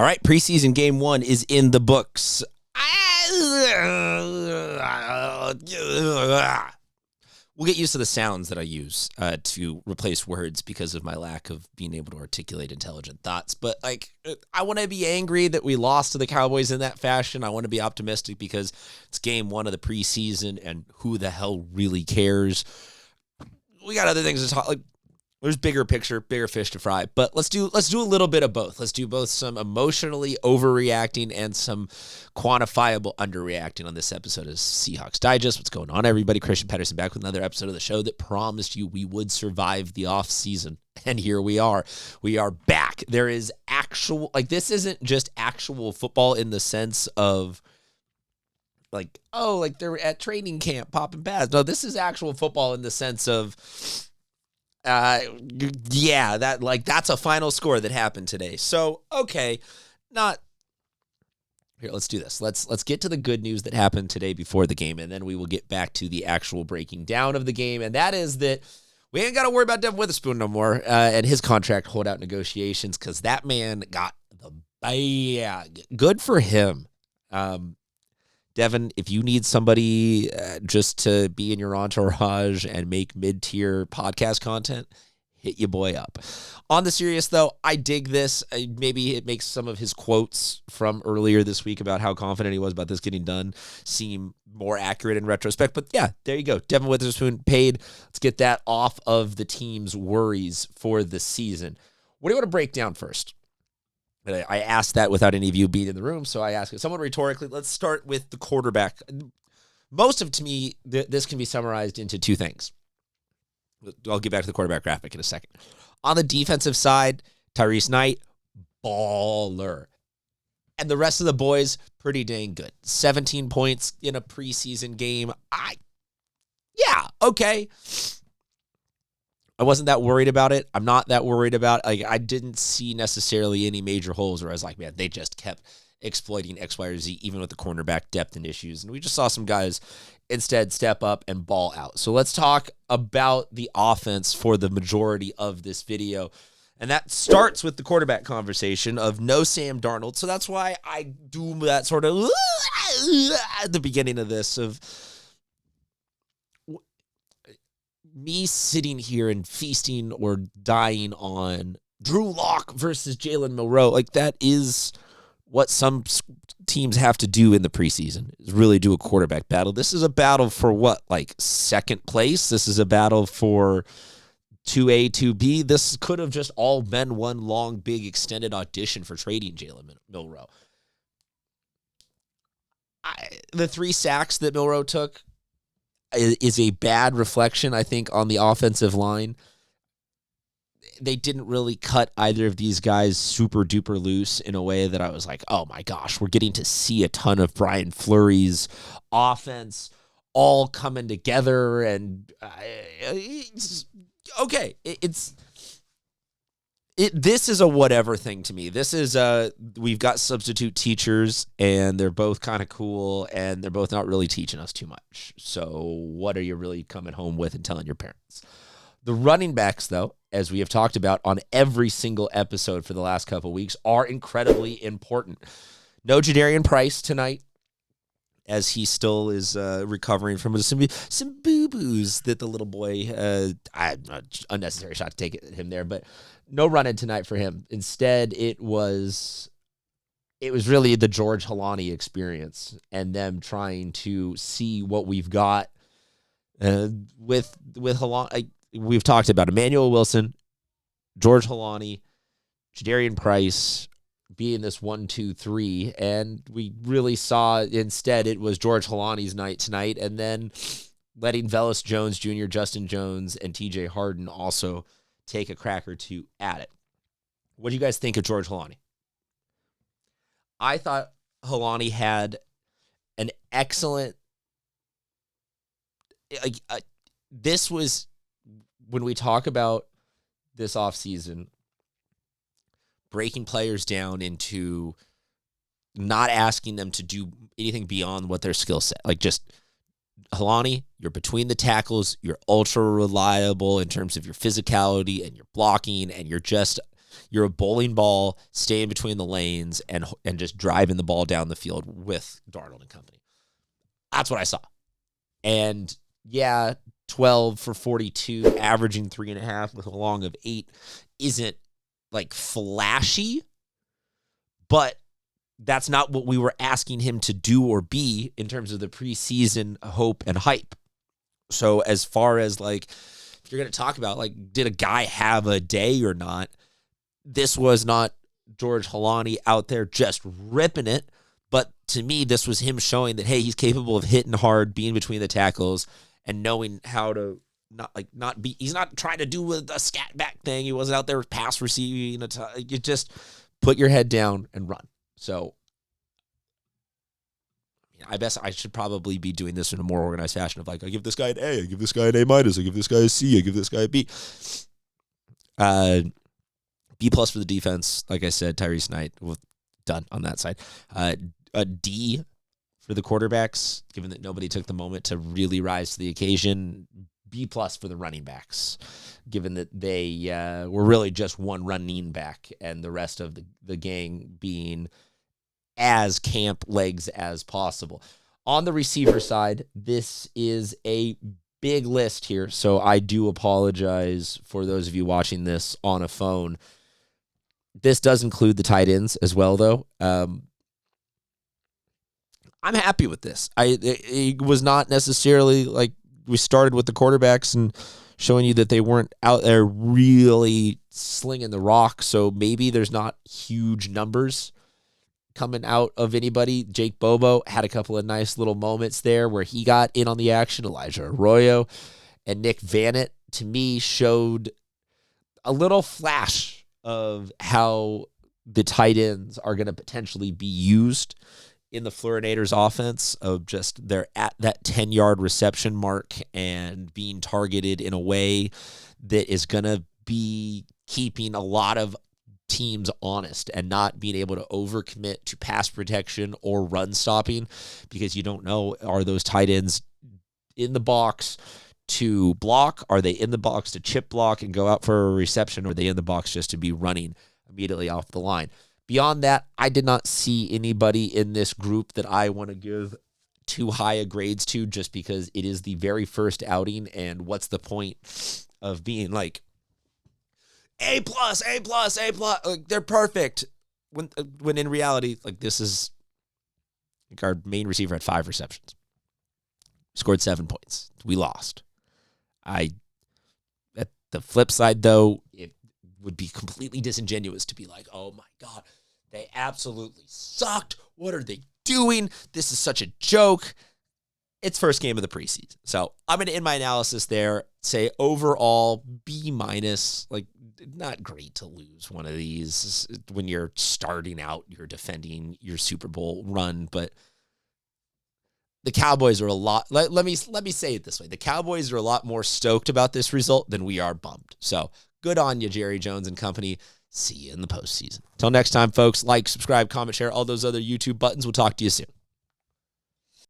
All right, preseason game 1 is in the books. We'll get used to the sounds that I use to replace words because of my lack of being able to articulate intelligent thoughts. But I want to be angry that we lost to the Cowboys in that fashion. I want to be optimistic because it's game 1 of the preseason, and who the hell really cares? We got other things to talk. There's bigger picture, bigger fish to fry. But let's do a little bit of both. Let's do both some emotionally overreacting and some quantifiable underreacting on this episode of Seahawks Digest. What's going on, everybody? Christian Pedersen back with another episode of the show that promised you we would survive the off season. And here we are. We are back. There is actual, this isn't just actual football in the sense of they're at training camp popping pads. No, this is actual football in the sense of that's a final score that happened today. So, okay, here, let's do this. Let's get to the good news that happened today before the game, and then we will get back to the actual breaking down of the game, and that is that we ain't got to worry about Devon Witherspoon no more and his contract holdout negotiations, because that man got the bag. Good for him. Devon, if you need somebody just to be in your entourage and make mid-tier podcast content, hit your boy up. On the serious, though, I dig this. Maybe it makes some of his quotes from earlier this week about how confident he was about this getting done seem more accurate in retrospect. But yeah, there you go. Devon Witherspoon paid. Let's get that off of the team's worries for the season. What do you want to break down first? I asked that without any of you being in the room, so I asked it somewhat rhetorically. Let's start with the quarterback. To me, this can be summarized into two things. I'll get back to the quarterback graphic in a second. On the defensive side, Tyrese Knight, baller. And the rest of the boys, pretty dang good. 17 points in a preseason game. Okay. I wasn't that worried about it. I'm not that worried about it. I didn't see necessarily any major holes where I was like, man, they just kept exploiting X, Y, or Z, even with the cornerback depth and issues. And we just saw some guys instead step up and ball out. So let's talk about the offense for the majority of this video. And that starts with the quarterback conversation of no Sam Darnold. So that's why I do that sort of at the beginning of this of me sitting here and feasting or dying on Drew Lock versus Jalen Milroe. That is what some teams have to do in the preseason, is really do a quarterback battle. This is a battle for what? Second place? This is a battle for 2A, 2B. This could have just all been one long, big, extended audition for trading Jalen Milroe. The 3 sacks that Milroe took is a bad reflection, I think, on the offensive line. They didn't really cut either of these guys super duper loose in a way that I was like, oh my gosh, we're getting to see a ton of Brian Fleury's offense all coming together. And this is a whatever thing to me. This is we've got substitute teachers, and they're both kind of cool, and they're both not really teaching us too much. So what are you really coming home with and telling your parents? The running backs, though, as we have talked about on every single episode for the last couple of weeks, are incredibly important. No Jadarian Price tonight, as he still is recovering from some boo-boos that the little boy, unnecessary shot to take at him there, but no run-in tonight for him. Instead, it was really the George Holani experience and them trying to see what we've got with Holani. We've talked about Emmanuel Wilson, George Holani, Jadarian Price being this 1, 2, 3, and we really saw instead it was George Holani's night tonight, and then letting Velus Jones Jr., Justin Jones, and TJ Harden also take a crack or two at it. What do you guys think of George Holani? I thought Holani had an excellent this was, when we talk about this offseason, breaking players down into not asking them to do anything beyond what their skill set. Just Holani, you're between the tackles, you're ultra reliable in terms of your physicality and your blocking, and you're just You're a bowling ball, staying between the lanes and just driving the ball down the field with Darnold and company. That's what I saw. And yeah, 12 for 42, averaging 3.5 with a long of 8 isn't like flashy, but that's not what we were asking him to do or be in terms of the preseason hope and hype. So as far as like, if you're going to talk about like, did a guy have a day or not? This was not George Holani out there just ripping it. But to me, this was him showing that, hey, he's capable of hitting hard, being between the tackles, and knowing how to not be. He's not trying to do a scat back thing. He wasn't out there pass receiving. You just put your head down and run. So I guess I should probably be doing this in a more organized fashion of like, I give this guy an A, I give this guy an A-, I give this guy a C, I give this guy a B. B+ for the defense. Like I said, Tyrese Knight, done on that side. A D for the quarterbacks, given that nobody took the moment to really rise to the occasion. B+ for the running backs, given that they were really just one running back and the rest of the gang being as camp legs as possible. On the receiver side, this is a big list here, so I do apologize for those of you watching this on a phone. This does include the tight ends as well, though. I'm happy with this. It was not necessarily like we started with the quarterbacks and showing you that they weren't out there really slinging the rock, so maybe there's not huge numbers coming out of anybody. Jake Bobo had a couple of nice little moments there where he got in on the action. Elijah Arroyo and Nick Vannett, to me, showed a little flash of how the tight ends are going to potentially be used in the Fluorinators offense, of just they're at that 10-yard reception mark and being targeted in a way that is going to be keeping a lot of teams honest and not being able to overcommit to pass protection or run stopping, because you don't know, are those tight ends in the box to block? Are they in the box to chip block and go out for a reception? Or are they in the box just to be running immediately off the line? Beyond that, I did not see anybody in this group that I want to give too high a grades to, just because it is the very first outing, and what's the point of being like A+, A+, A+, like they're perfect, when in reality, like, this is like our main receiver had 5 receptions, scored 7 points. We lost. At the flip side, though, it would be completely disingenuous to be like, oh my God, they absolutely sucked. What are they doing? This is such a joke. It's first game of the preseason. So I'm going to end my analysis there, say overall B-, like, not great to lose one of these when you're starting out, you're defending your Super Bowl run, but the Cowboys are a lot, let me say it this way. The Cowboys are a lot more stoked about this result than we are bummed. So good on you, Jerry Jones and company. See you in the postseason. Until next time, folks, like, subscribe, comment, share, all those other YouTube buttons. We'll talk to you soon.